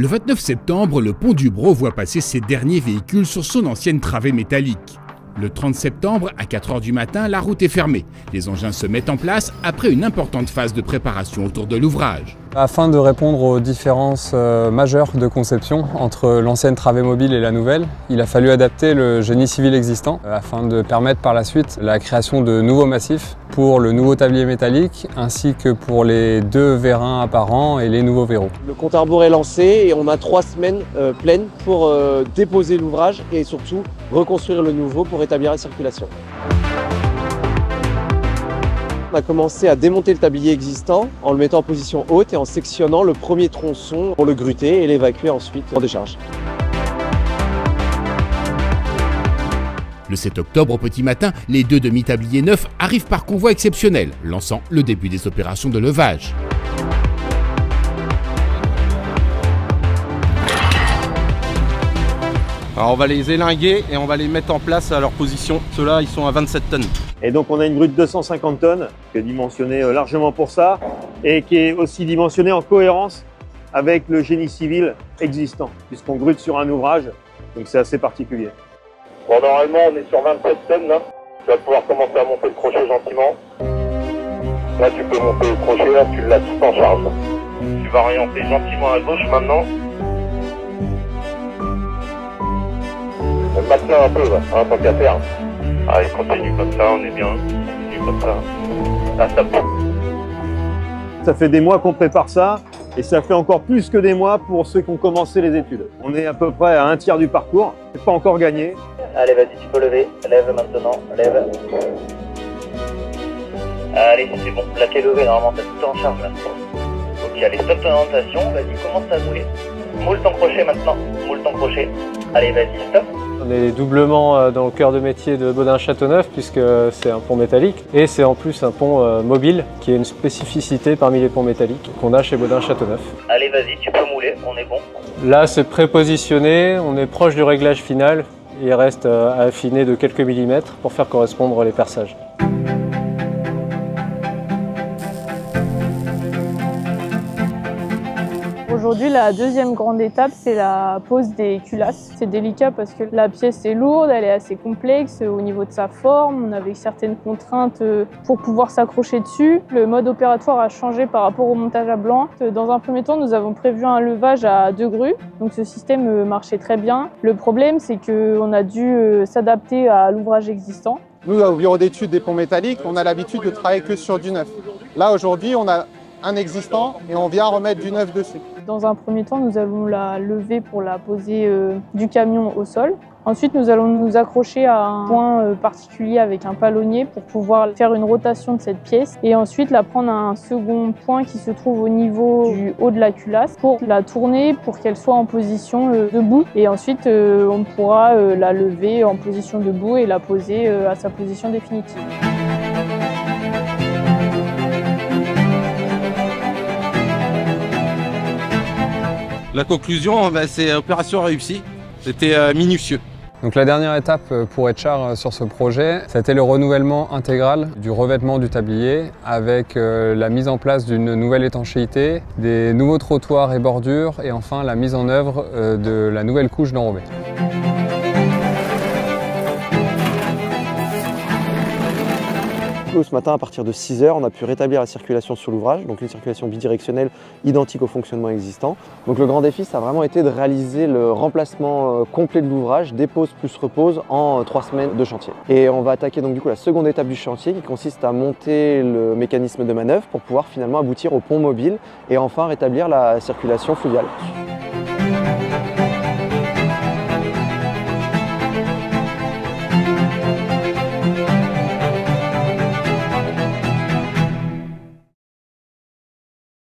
Le 29 septembre, le pont du Brau voit passer ses derniers véhicules sur son ancienne travée métallique. Le 30 septembre, à 4 h du matin, la route est fermée. Les engins se mettent en place après une importante phase de préparation autour de l'ouvrage. Afin de répondre aux différences majeures de conception entre l'ancienne travée mobile et la nouvelle, il a fallu adapter le génie civil existant afin de permettre par la suite la création de nouveaux massifs pour le nouveau tablier métallique ainsi que pour les 2 vérins apparents et les nouveaux verrous. Le compte à rebours est lancé et on a 3 semaines pleines pour déposer l'ouvrage et surtout reconstruire le nouveau pour rétablir la circulation. On a commencé à démonter le tablier existant en le mettant en position haute et en sectionnant le premier tronçon pour le gruter et l'évacuer ensuite en décharge. Le 7 octobre au petit matin, les 2 demi-tabliers neufs arrivent par convoi exceptionnel, lançant le début des opérations de levage. Alors on va les élinguer et on va les mettre en place à leur position. Ceux-là, ils sont à 27 tonnes. Et donc on a une grue de 250 tonnes qui est dimensionnée largement pour ça et qui est aussi dimensionnée en cohérence avec le génie civil existant, puisqu'on grute sur un ouvrage, donc c'est assez particulier. Bon, normalement on est sur 27 tonnes là. Tu vas pouvoir commencer à monter le crochet gentiment. Là tu peux monter le crochet, là tu l'as tout en charge. Tu vas orienter gentiment à gauche maintenant. Maintenant un peu, hein, tant qu'à faire. Allez, continue comme ça, on est bien. Continue comme ça. Là, ça pousse. Ça fait des mois qu'on prépare ça et ça fait encore plus que des mois pour ceux qui ont commencé les études. On est à peu près à un tiers du parcours, c'est pas encore gagné. Allez, vas-y, tu peux lever. Lève maintenant, lève. Allez, c'est bon. Là, t'es levé, normalement, t'as tout en charge là. Ok, allez, stop ton orientation. Vas-y, commence à mouler. Moule ton crochet maintenant. Moule ton crochet. Allez, vas-y, stop. On est doublement dans le cœur de métier de Bodin-Châteauneuf puisque c'est un pont métallique et c'est en plus un pont mobile qui est une spécificité parmi les ponts métalliques qu'on a chez Bodin-Châteauneuf. Allez, vas-y, tu peux mouler, on est bon. Là, c'est prépositionné, on est proche du réglage final. Il reste à affiner de quelques millimètres pour faire correspondre les perçages. Aujourd'hui, la deuxième grande étape, c'est la pose des culasses. C'est délicat parce que la pièce est lourde, elle est assez complexe au niveau de sa forme. On avait certaines contraintes pour pouvoir s'accrocher dessus. Le mode opératoire a changé par rapport au montage à blanc. Dans un premier temps, nous avons prévu un levage à 2 grues. Donc ce système marchait très bien. Le problème, c'est qu'on a dû s'adapter à l'ouvrage existant. Nous, au bureau d'études des ponts métalliques, on a l'habitude de travailler que sur du neuf. Là, aujourd'hui, on a un existant et on vient remettre du neuf dessus. Dans un premier temps, nous allons la lever pour la poser du camion au sol. Ensuite, nous allons nous accrocher à un point particulier avec un palonnier pour pouvoir faire une rotation de cette pièce et ensuite la prendre à un second point qui se trouve au niveau du haut de la culasse pour la tourner pour qu'elle soit en position debout et ensuite on pourra la lever en position debout et la poser à sa position définitive. La conclusion, c'est opération réussie. C'était minutieux. Donc la dernière étape pour Etchart sur ce projet, c'était le renouvellement intégral du revêtement du tablier avec la mise en place d'une nouvelle étanchéité, des nouveaux trottoirs et bordures et enfin la mise en œuvre de la nouvelle couche d'enrobé. Ce matin, à partir de 6 h, on a pu rétablir la circulation sur l'ouvrage, donc une circulation bidirectionnelle identique au fonctionnement existant. Donc le grand défi, ça a vraiment été de réaliser le remplacement complet de l'ouvrage, dépose plus repose, en 3 semaines de chantier. Et on va attaquer donc du coup la seconde étape du chantier qui consiste à monter le mécanisme de manœuvre pour pouvoir finalement aboutir au pont mobile et enfin rétablir la circulation fluviale.